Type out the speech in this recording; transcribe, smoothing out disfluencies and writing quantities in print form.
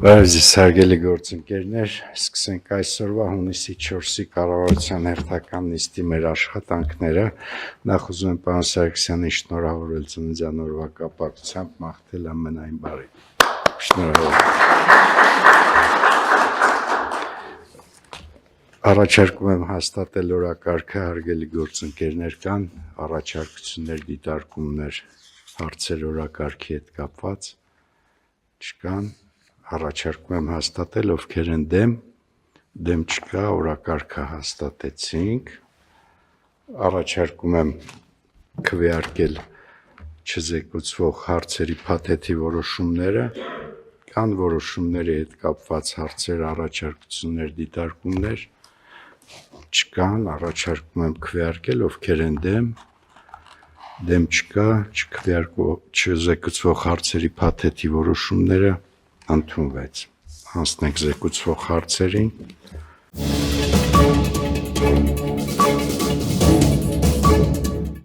Բարև հարգելի գործընկերներ, սկսենք այսօրվա հունիսի 4-ի կառավարության հերթական նիստի մեր աշխատանքները։ Նախ ուզում եմ պարոն Սարգսյանին շնորհավորել ծննդյան օրվա կապակցությամբ, մաղթել ամենայն բարի։ Առաջարկում եմ հաստատել օրակարգը, հարգելի գործընկերներ, կան առաջարկություններ, դիտարկումներ, հարցեր օրակարգի հետ կապված, չկան։ Առաջարկում եմ հաստատել, ովքեր են դեմ չկա, օրակարգը հաստատեցինք, առաջարկում եմ քվեարկել չզեկուցվող հարցերի փաթեթի որոշումները, կան որոշումների հետ կապված հարցեր, առաջարկություններ, դիտարկումներ, չկան, առաջարկում եմ քվեարկել, ովքեր են դեմ չկա, չզեկուցվող հարցերի փաթեթի որոշումները ընդունվեց, հանցնենք զեկուցվող հարցերին,